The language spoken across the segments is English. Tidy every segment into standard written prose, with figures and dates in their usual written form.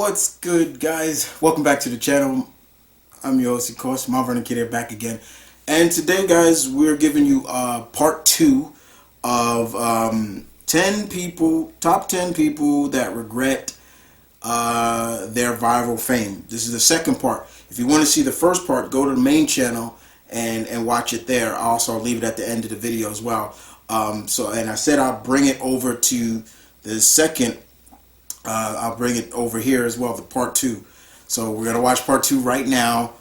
What's good, guys? Welcome back to the channel. I'm your host, of course, Mount Vernon Kid here, back again. And today, guys, we're giving you part 2 of 10 people, top 10 people that regret their viral fame. This is the second part. If you want to see the first part, go to the main channel and watch it there. I'll also leave it at the end of the video as well. And I said I'll bring it over to the second. I'll bring it over here as well, the part 2. So we're gonna watch part 2 right now.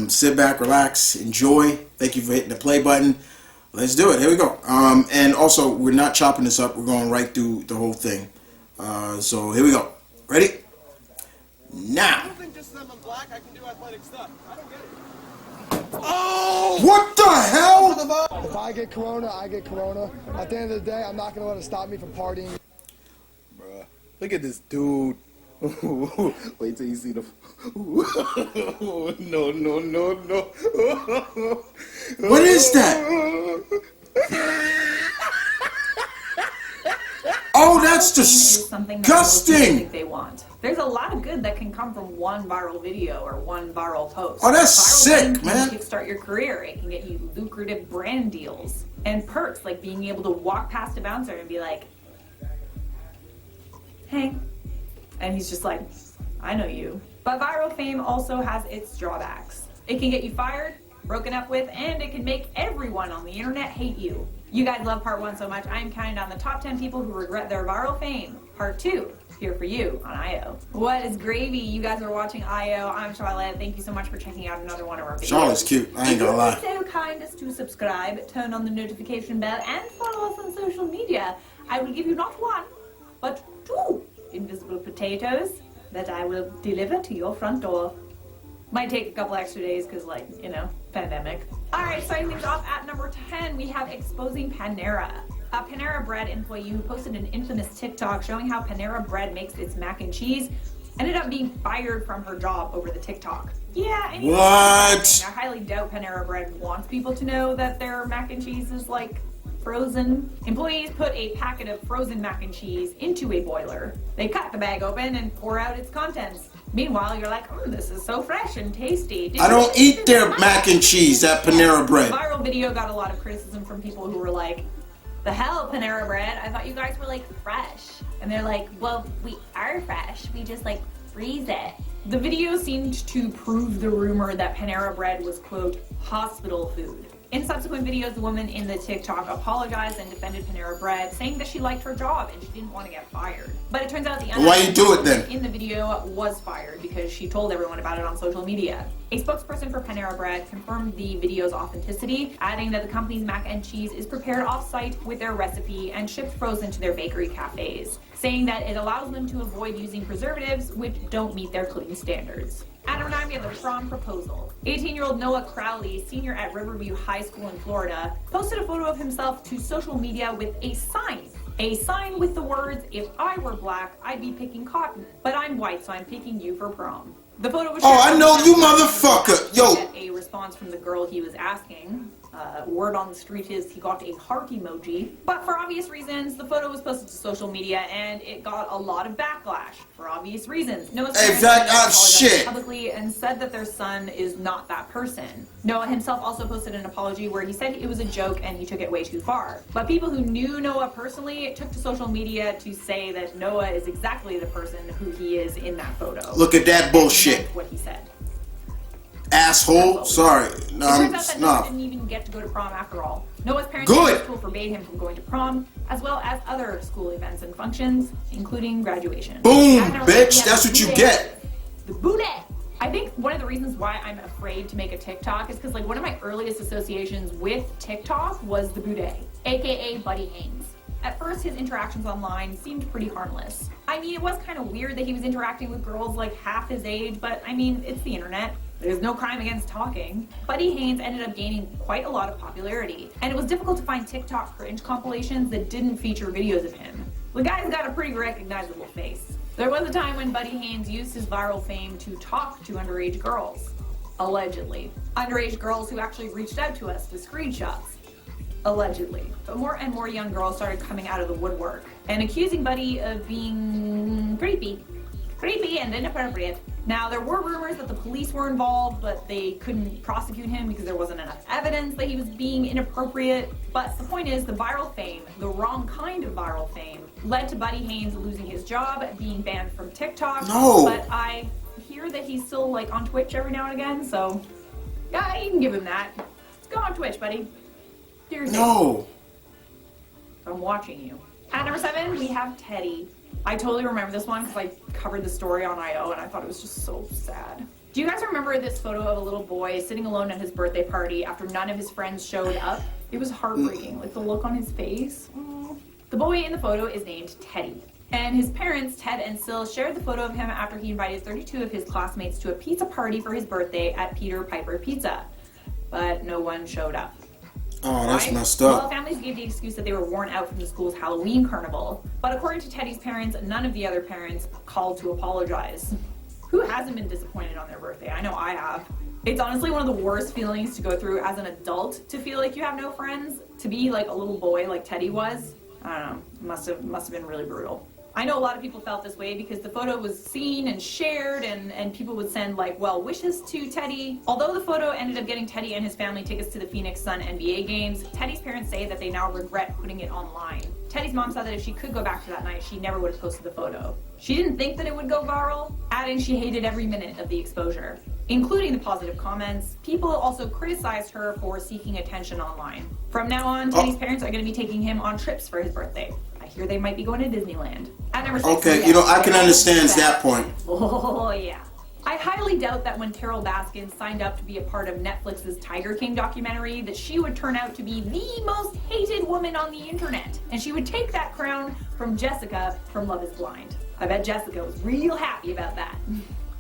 Sit back, relax, enjoy. Thank you for hitting the play button. Let's do it. Here we go. And also, we're not chopping this up. We're going right through the whole thing. So here we go. Ready? Now. I don't think just because I'm black I can do athletic stuff. I don't get it. Oh! What the hell? If I get corona, I get corona. At the end of the day, I'm not going to let it stop me from partying. Bruh, look at this dude. Wait till you see the... No. What is that? Oh, that's disgusting. They want. There's a lot of good that can come from one viral video or one viral post. Oh, that's viral sick, man. Can kickstart your career. It can get you lucrative brand deals and perks like being able to walk past a bouncer and be like, "Hey," and he's just like, "I know you." But viral fame also has its drawbacks. It can get you fired, broken up with, and it can make everyone on the internet hate you. You guys love part 1 so much, I'm counting down the top 10 people who regret their viral fame. Part 2, here for you on IO. What is gravy? You guys are watching IO. I'm Charlotte. Thank you so much for checking out another one of our videos. Charlotte's cute. I ain't gonna lie. If you're so kind as to subscribe, turn on the notification bell, and follow us on social media, I will give you not 1, but 2 invisible potatoes that I will deliver to your front door. Might take a couple extra days because, like, you know, pandemic. Alright, starting things off at number 10, we have exposing Panera. A Panera Bread employee who posted an infamous TikTok showing how Panera Bread makes its mac and cheese ended up being fired from her job over the TikTok. Yeah, and what? I highly doubt Panera Bread wants people to know that their mac and cheese is, like, frozen. Employees put a packet of frozen mac and cheese into a boiler. They cut the bag open and pour out its contents. Meanwhile, you're like, this is so fresh and tasty. I don't eat their mac and cheese at Panera Bread. The viral video got a lot of criticism from people who were like, "The hell, Panera Bread? I thought you guys were, like, fresh." And they're like, "Well, we are fresh. We just, like, freeze it." The video seemed to prove the rumor that Panera Bread was, quote, hospital food. In subsequent videos, the woman in the TikTok apologized and defended Panera Bread, saying that she liked her job and she didn't want to get fired. But it turns out the why you do it then? In the video was fired because she told everyone about it on social media. A spokesperson for Panera Bread confirmed the video's authenticity, adding that the company's mac and cheese is prepared off-site with their recipe and shipped frozen to their bakery cafes, saying that it allows them to avoid using preservatives which don't meet their clean standards. At number 9, we have the prom proposal. 18-year-old Noah Crowley, senior at Riverview High School in Florida, posted a photo of himself to social media with a sign. A sign with the words, "If I were black, I'd be picking cotton, but I'm white, so I'm picking you for prom." The photo was Oh, I know you, motherfucker. Yo. Get a response from the girl he was asking. Word on the street is he got a heart emoji. But for obvious reasons, the photo was posted to social media and it got a lot of backlash. For obvious reasons. Noah's parents apologized publicly and said that their son is not that person. Noah himself also posted an apology where he said it was a joke and he took it way too far. But people who knew Noah personally took to social media to say that Noah is exactly the person who he is in that photo. Look at that bullshit. What he said. Asshole. Sorry. No, it turns out that Noah didn't even get to go to prom after all. Noah's parents at school forbade him from going to prom, as well as other school events and functions, including graduation. Boom, bitch. That's what you get. The booty. I think one of the reasons why I'm afraid to make a TikTok is because, like, one of my earliest associations with TikTok was the booty, aka Buddy Haynes. At first, his interactions online seemed pretty harmless. I mean, it was kind of weird that he was interacting with girls like half his age, but I mean, it's the internet. There's no crime against talking. Buddy Haynes ended up gaining quite a lot of popularity, and it was difficult to find TikTok cringe compilations that didn't feature videos of him. The guy's got a pretty recognizable face. There was a time when Buddy Haynes used his viral fame to talk to underage girls. Allegedly. Underage girls who actually reached out to us with screenshots. Allegedly. But more and more young girls started coming out of the woodwork and accusing Buddy of being creepy. Creepy and inappropriate. Now, there were rumors that the police were involved, but they couldn't prosecute him because there wasn't enough evidence that he was being inappropriate. But the point is, the viral fame, the wrong kind of viral fame, led to Buddy Haynes losing his job, being banned from TikTok. No. But I hear that he's still like on Twitch every now and again, so yeah, you can give him that. Let's go on Twitch, buddy. Do your thing. No. I'm watching you. At number 7, we have Teddy. I totally remember this one because I covered the story on I.O. and I thought it was just so sad. Do you guys remember this photo of a little boy sitting alone at his birthday party after none of his friends showed up? It was heartbreaking, like the look on his face. Aww. The boy in the photo is named Teddy. And his parents, Ted and Sil, shared the photo of him after he invited 32 of his classmates to a pizza party for his birthday at Peter Piper Pizza. But no one showed up. Oh, that's Right? messed up. Well, families gave the excuse that they were worn out from the school's Halloween carnival. But according to Teddy's parents, none of the other parents called to apologize. Who hasn't been disappointed on their birthday? I know I have. It's honestly one of the worst feelings to go through as an adult, to feel like you have no friends. To be like a little boy like Teddy was, I don't know, must have been really brutal. I know a lot of people felt this way because the photo was seen and shared and people would send like well wishes to Teddy. Although the photo ended up getting Teddy and his family tickets to the Phoenix Sun NBA games, Teddy's parents say that they now regret putting it online. Teddy's mom said that if she could go back to that night, she never would have posted the photo. She didn't think that it would go viral, adding she hated every minute of the exposure, including the positive comments. People also criticized her for seeking attention online. From now on, Teddy's parents are going to be taking him on trips for his birthday. I hear they might be going to Disneyland. At number 6, Okay, you know, I can understand that point. Oh, yeah. I highly doubt that when Carole Baskin signed up to be a part of Netflix's Tiger King documentary that she would turn out to be the most hated woman on the internet. And she would take that crown from Jessica from Love is Blind. I bet Jessica was real happy about that.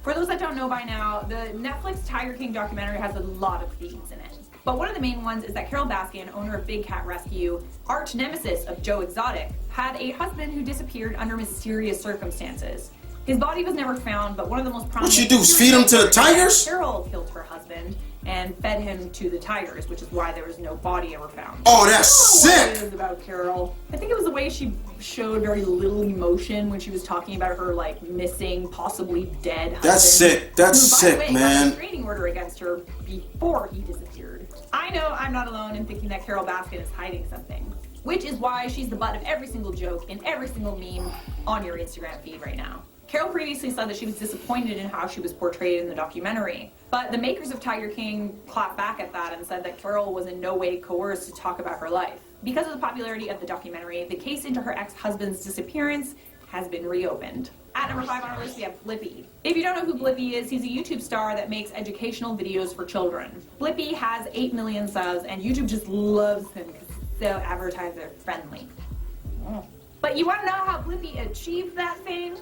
For those that don't know by now, the Netflix Tiger King documentary has a lot of themes in it. But one of the main ones is that Carole Baskin, owner of Big Cat Rescue, arch nemesis of Joe Exotic, had a husband who disappeared under mysterious circumstances. His body was never found, but one of the most prominent... What'd she do, feed him to the tigers? Carole killed her husband and fed him to the tigers, which is why there was no body ever found. Oh, that's I don't know what sick! it is about Carole. I think it was the way she showed very little emotion when she was talking about her, like, missing, possibly dead husband. That's sick. That's who, by the sick, way, man. got a restraining order against her before he disappeared. I know I'm not alone in thinking that Carole Baskin is hiding something, which is why she's the butt of every single joke in every single meme on your Instagram feed right now. Carole previously said that she was disappointed in how she was portrayed in the documentary, but the makers of Tiger King clapped back at that and said that Carole was in no way coerced to talk about her life. Because of the popularity of the documentary, the case into her ex-husband's disappearance has been reopened. At number 5 on our list, we have Blippi. If you don't know who Blippi is, he's a YouTube star that makes educational videos for children. Blippi has 8 million subs, and YouTube just loves him because he's so advertiser friendly. But you want to know how Blippi achieved that fame?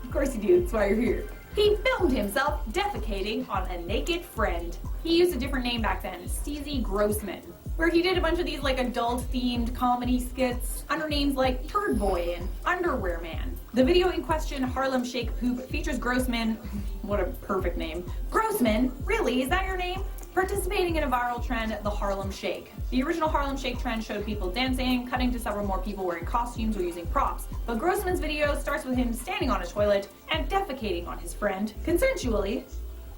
Of course you do, that's why you're here. He filmed himself defecating on a naked friend. He used a different name back then, Steezy Grossman, where he did a bunch of these like adult-themed comedy skits under names like Turd Boy and Underwear Man. The video in question, Harlem Shake Poop, features Grossman, what a perfect name. Grossman? Really? Is that your name? Participating in a viral trend, the Harlem Shake. The original Harlem Shake trend showed people dancing, cutting to several more people wearing costumes or using props. But Grossman's video starts with him standing on a toilet and defecating on his friend, consensually,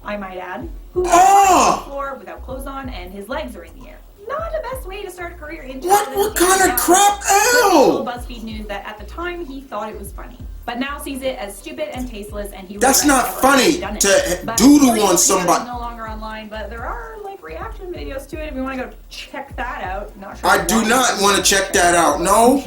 I might add, who was on the floor without clothes on and his legs are in the air. Not the best way to start a career in What kind of crap? He Ew! told BuzzFeed News that at the time he thought it was funny, but now sees it as stupid and tasteless, and he That's regrets not ever funny having done it. to But doodle the on video somebody. is no longer online, but there are like reaction videos to it if you want to go check that out. Not sure. I do not want to check that out, no.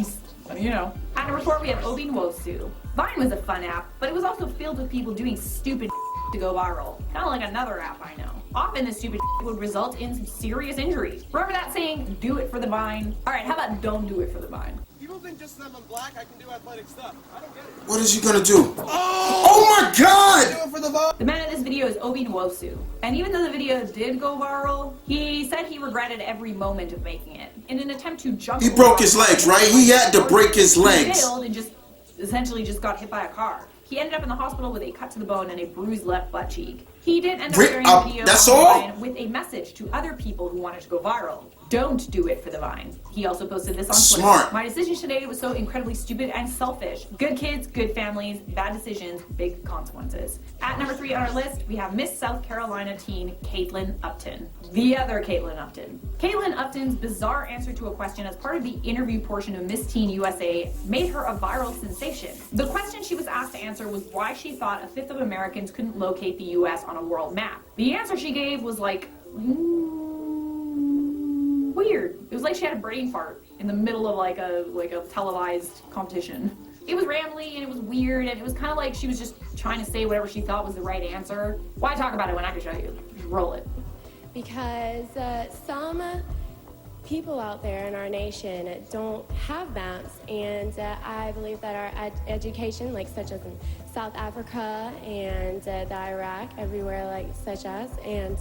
You know. At number 4, we have Obi Nwosu. Vine was a fun app, but it was also filled with people doing stupid to go viral. Kind of like another app I know. Often this stupid would result in some serious injury. Remember that saying, do it for the vine? Alright, how about don't do it for the vine? People think just because I'm black, I can do athletic stuff. I don't get it. What is he gonna do? Oh my god! Do it for the vibe. The man in this video is Obi Nwosu. And even though the video did go viral, he said he regretted every moment of making it. In an attempt to jump... He broke his legs, right? He had to break his legs. He failed and essentially just got hit by a car. He ended up in the hospital with a cut to the bone and a bruised left butt cheek. He did end up sharing a video that's on all? Vine with a message to other people who wanted to go viral. Don't do it for the Vine. He also posted this on Twitter. Smart. My decision today was so incredibly stupid and selfish. Good kids, good families, bad decisions, big consequences. At number 3 on our list, we have Miss South Carolina teen Kaitlyn Upton. The other Kaitlyn Upton. Kaitlyn Upton's bizarre answer to a question as part of the interview portion of Miss Teen USA made her a viral sensation. The question she was asked to answer was why she thought a fifth of Americans couldn't locate the US on a world map. The answer she gave was like, weird. It was like she had a brain fart in the middle of like a televised competition. It was rambly and it was weird and it was kind of like she was just trying to say whatever she thought was the right answer. Why talk about it when I can show you? Just roll it. Because some people out there in our nation don't have maps, and I believe that our education, like such as in South Africa and the Iraq, everywhere like such as, and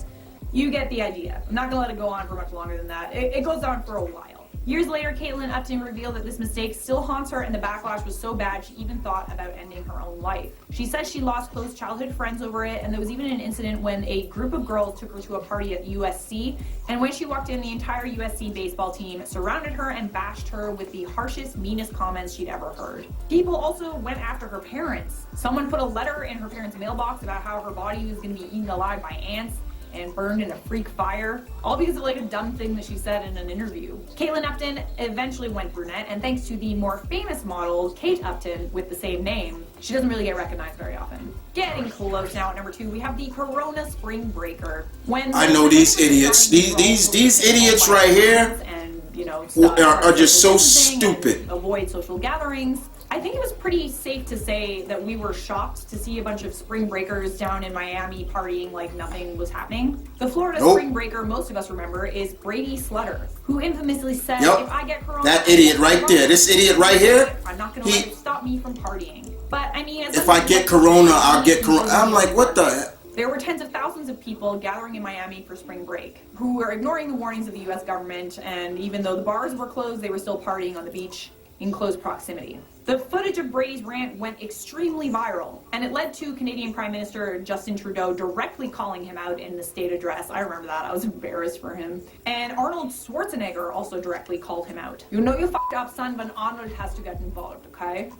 you get the idea. I'm not gonna let it go on for much longer than that. It goes on for a while. Years later, Kaitlyn Upton revealed that this mistake still haunts her and the backlash was so bad she even thought about ending her own life. She says she lost close childhood friends over it, and there was even an incident when a group of girls took her to a party at USC, and when she walked in, the entire USC baseball team surrounded her and bashed her with the harshest, meanest comments she'd ever heard. People also went after her parents. Someone put a letter in her parents' mailbox about how her body was going to be eaten alive by ants and burned in a freak fire, all because of like a dumb thing that she said in an interview. Kaitlyn Upton eventually went brunette, and thanks to the more famous model, Kate Upton, with the same name, she doesn't really get recognized very often. Getting close now at number 2, we have the Corona Spring Breaker. When I know these idiots. These idiots right here and, you know, are just so distancing and stupid. avoid social gatherings. I think it was pretty safe to say that we were shocked to see a bunch of spring breakers down in Miami partying like nothing was happening. The Florida spring breaker most of us remember is Brady Slutter, who infamously said, if I get corona, that idiot right there, this idiot right here, I'm not going to let it stop me from partying. But I mean, if I get corona, I'll get corona. I'm like, what the? There were tens of thousands of people gathering in Miami for spring break who were ignoring the warnings of the U.S. government, and even though the bars were closed, they were still partying on the beach in close proximity. The footage of Brady's rant went extremely viral, and it led to Canadian Prime Minister Justin Trudeau directly calling him out in the state address. I remember that. I was embarrassed for him. And Arnold Schwarzenegger also directly called him out. You know you fucked up, son, but Arnold has to get involved, okay?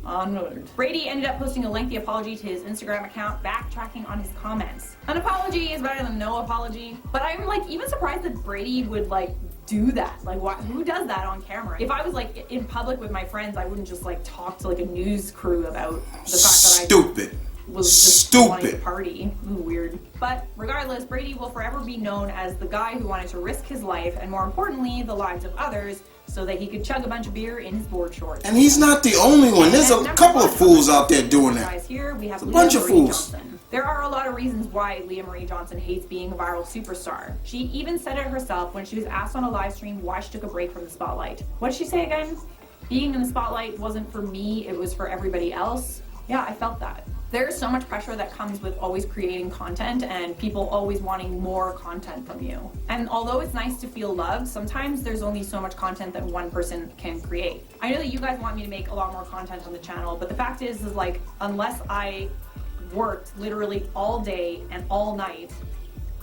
Onward. Brady ended up posting a lengthy apology to his Instagram account, backtracking on his comments. An apology is better than no apology, but I'm like even surprised that Brady would like do that. Like, who does that on camera? If I was like in public with my friends, I wouldn't just like talk to like a news crew about the fact that I was just wanting to party. Weird. But regardless, Brady will forever be known as the guy who wanted to risk his life and, more importantly, the lives of others so that he could chug a bunch of beer in his board shorts. And he's not the only one. There's a couple of fools out there doing that. Guys, here we have a bunch of fools. Johnson. There are a lot of reasons why Leah Marie Johnson hates being a viral superstar. She even said it herself when she was asked on a live stream why she took a break from the spotlight. What did she say again? Being in the spotlight wasn't for me, it was for everybody else. Yeah, I felt that. There's so much pressure that comes with always creating content and people always wanting more content from you. And although it's nice to feel loved, sometimes there's only so much content that one person can create. I know that you guys want me to make a lot more content on the channel, but the fact is like, unless I worked literally all day and all night,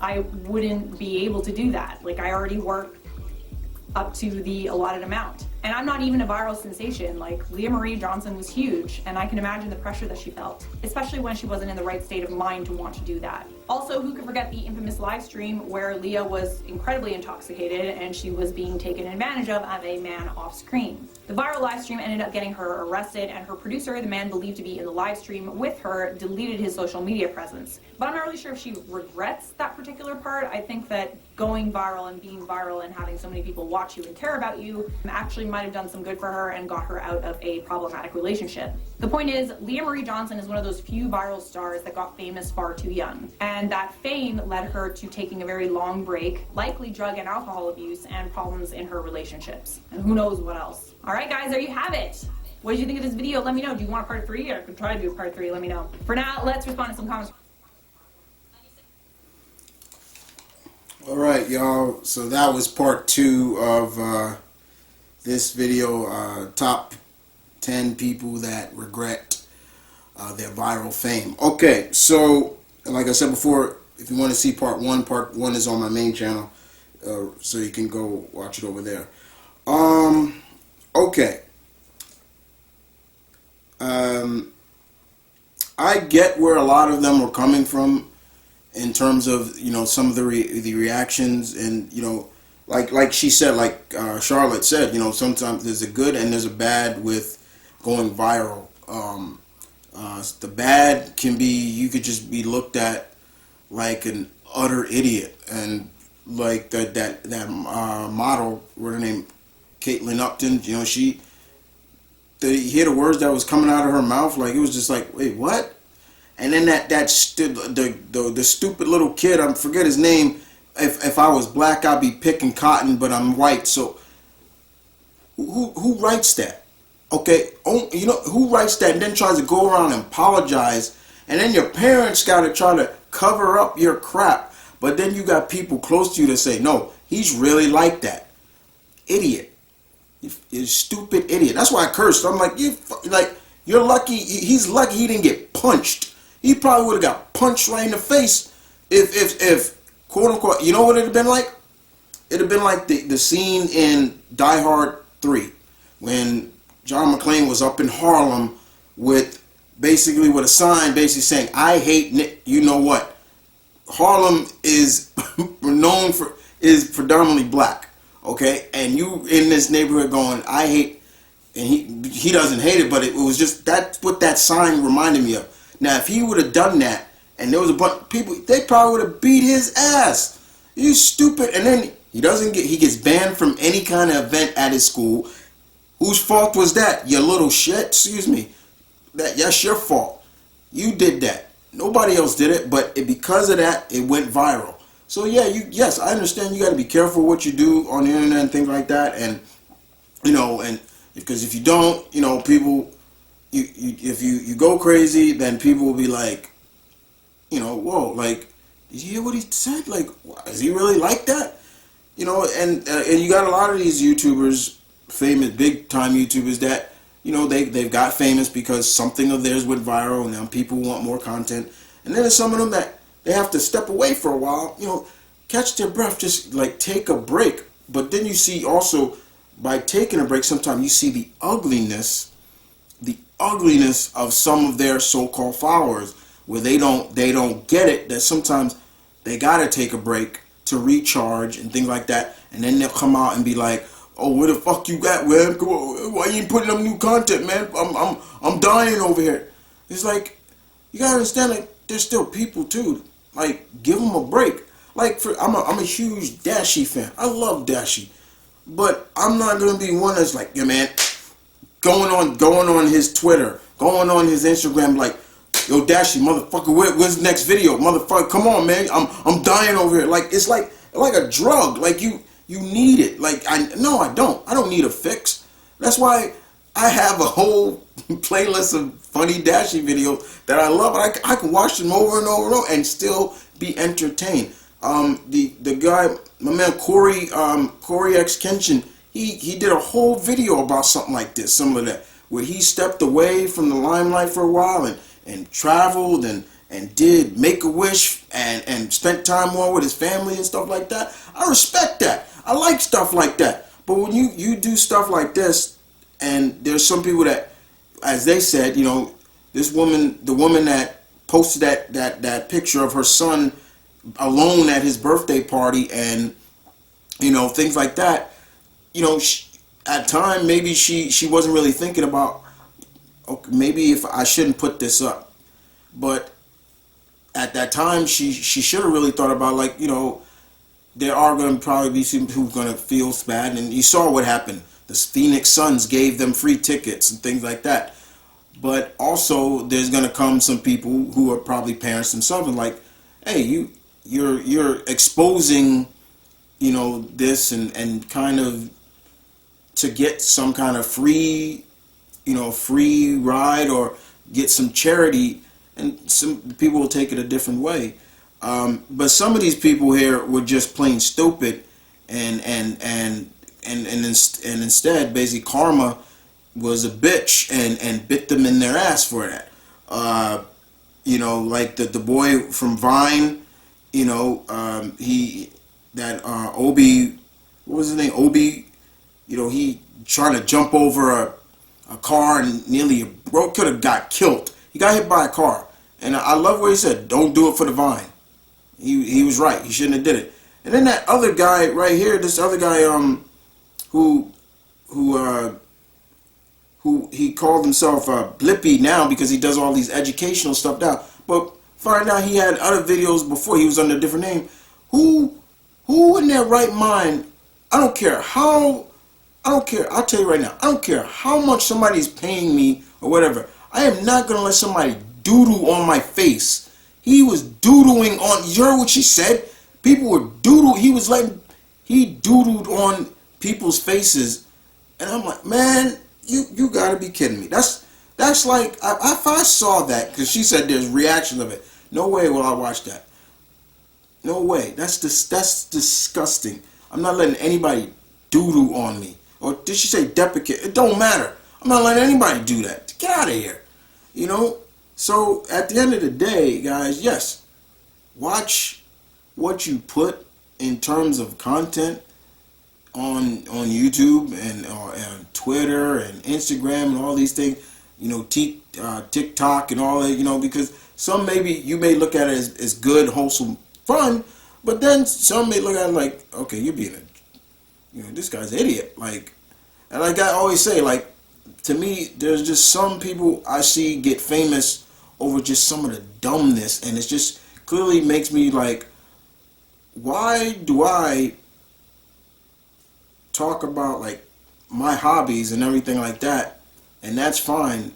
I wouldn't be able to do that. Like, I already work up to the allotted amount. And I'm not even a viral sensation. Like, Leah Marie Johnson was huge, and I can imagine the pressure that she felt, especially when she wasn't in the right state of mind to want to do that. Also, who could forget the infamous live stream where Leah was incredibly intoxicated and she was being taken advantage of a man off screen. The viral live stream ended up getting her arrested, and her producer, the man believed to be in the live stream with her, deleted his social media presence. But I'm not really sure if she regrets that particular part. I think that going viral and being viral and having so many people watch you and care about you actually might have done some good for her and got her out of a problematic relationship. The point is, Leah Marie Johnson is one of those few viral stars that got famous far too young. And that fame led her to taking a very long break, likely drug and alcohol abuse, and problems in her relationships. And who knows what else. Alright guys, there you have it. What did you think of this video? Let me know. Do you want a part 3? I could try to do a part 3. Let me know. For now, let's respond to some comments. Alright, y'all. So that was part 2 of this video. Top 10 people that regret their viral fame. Okay, so And like I said before, if you want to see part one is on my main channel, so you can go watch it over there. Okay. I get where a lot of them were coming from in terms of, you know, some of the reactions, and, you know, like she said, like Charlotte said, you know, sometimes there's a good and there's a bad with going viral. The bad can be, you could just be looked at like an utter idiot, and like that model, what her name, Caitlin Upton, you know, you hear the words that was coming out of her mouth, like it was just like, wait, what? And then the stupid little kid, I forget his name. If I was black, I'd be picking cotton, but I'm white. So who writes that? Okay, you know, who writes that and then tries to go around and apologize, and then your parents got to try to cover up your crap, but then you got people close to you that say, no, he's really like that. Idiot. You stupid idiot. That's why I cursed. I'm like, you're lucky. He's lucky he didn't get punched. He probably would have got punched right in the face if quote unquote, you know what it'd have been like? It'd have been like the scene in Die Hard 3 when John McClane was up in Harlem with a sign basically saying, I hate Nick. You know what? Harlem is is predominantly black. Okay, and you in this neighborhood going, I hate, and he doesn't hate it, but it was just, that's what that sign reminded me of. Now, if he would have done that, and there was a bunch of people, they probably would have beat his ass. You stupid. And then he gets banned from any kind of event at his school. Whose fault was that? You little shit. Excuse me. That's your fault. You did that. Nobody else did it, but because of that, it went viral. So yeah, yes, I understand you got to be careful what you do on the internet and things like that, and you know, and because if you don't, you know, people, if you go crazy, then people will be like, you know, whoa, like, did you hear what he said? Like, is he really like that? You know, and you got a lot of these YouTubers, famous big time YouTubers that, you know, they've got famous because something of theirs went viral, and now people want more content, and then there's some of them that they have to step away for a while, you know, catch their breath, just like take a break. But then you see also, by taking a break, sometimes you see the ugliness of some of their so-called followers, where they don't get it, that sometimes they gotta take a break to recharge and things like that, and then they'll come out and be like, oh, where the fuck you got, man? Come on, why you ain't putting up new content, man? I'm dying over here. It's like, you gotta understand, like, there's still people too. Like, give them a break. Like, I'm a huge Dashie fan. I love Dashie, but I'm not gonna be one that's like, yeah, man, going on his Twitter, going on his Instagram, like, yo, Dashie, motherfucker, where's the next video, motherfucker? Come on, man, I'm dying over here. Like, it's like a drug. Like, you need it. Like, I don't need a fix. That's why I have a whole playlist of funny Dashie videos that I love. I can watch them over and over and over and still be entertained. The guy, my man Corey X Kenshin, he did a whole video about something like this, similar to that, where he stepped away from the limelight for a while and traveled and did Make-A-Wish and spent time more with his family and stuff like that. I respect that. I like stuff like that. But when you do stuff like this, and there's some people that, as they said, you know, the woman that posted that picture of her son alone at his birthday party, and you know, things like that, you know, at time maybe she wasn't really thinking about, okay, maybe if I shouldn't put this up, but at that time she should have really thought about, like, you know, there are going to probably be some who are going to feel bad, and you saw what happened. The Phoenix Suns gave them free tickets and things like that. But also, there's going to come some people who are probably parents themselves and like, hey, you're exposing, you know, this and kind of to get some kind of free ride or get some charity, and some people will take it a different way. But some of these people here were just plain stupid, and instead, basically, karma was a bitch and bit them in their ass for that. You know, like the boy from Vine. You know, Obi, what was his name? Obi. You know, he trying to jump over a car and nearly could have got killed. He got hit by a car, and I love what he said. Don't do it for the Vine. He was right. He shouldn't have did it. And then that other guy right here, this other guy, who he called himself Blippi now because he does all these educational stuff now. But find out he had other videos before. He was under a different name. Who in their right mind? I don't care how. I don't care. I'll tell you right now. I don't care how much somebody's paying me or whatever. I am not gonna let somebody doodle on my face. He was doodling on. You heard what she said? People were doodle. He doodled on people's faces, and I'm like, man, you gotta be kidding me. That's like if I saw that, because she said there's reaction of it. No way will I watch that. No way. That's disgusting. I'm not letting anybody doodle on me. Or did she say deprecate? It don't matter. I'm not letting anybody do that. Get out of here. You know? So at the end of the day, guys, yes, watch what you put in terms of content on YouTube and Twitter and Instagram and all these things. You know, TikTok and all that. You know, because some you may look at it as good, wholesome fun, but then some may look at it like, okay, you're being this guy's an idiot. Like, and like I always say, like, to me, there's just some people I see get famous over just some of the dumbness, and it just clearly makes me like, why do I talk about like my hobbies and everything like that, and that's fine,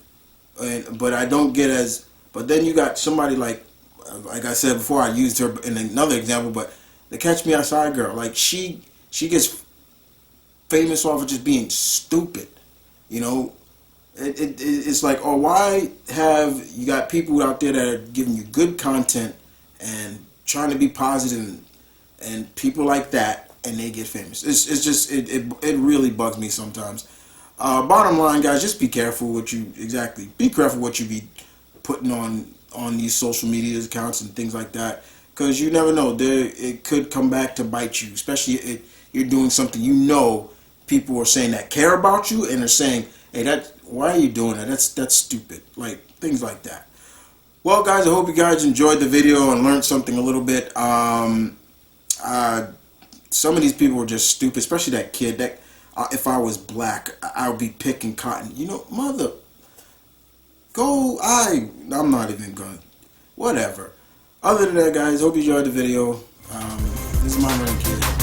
but I don't get as. But then you got somebody like I said before, I used her in another example, but the Catch Me Outside girl, like she gets famous off of just being stupid, you know. It's like, oh, why have you got people out there that are giving you good content and trying to be positive and people like that, and they get famous? It's just it really bugs me sometimes. Bottom line, guys, just be careful what you be be putting on these social media accounts and things like that, because you never know, it could come back to bite you, especially if you're doing something people are saying that care about you, and they're saying, hey, why are you doing that? That's stupid. Like, things like that. Well, guys, I hope you guys enjoyed the video and learned something a little bit. Some of these people were just stupid, especially that kid. If I was black, I would be picking cotton. You know, I'm not even going. Whatever. Other than that, guys, hope you enjoyed the video. This is my Kid.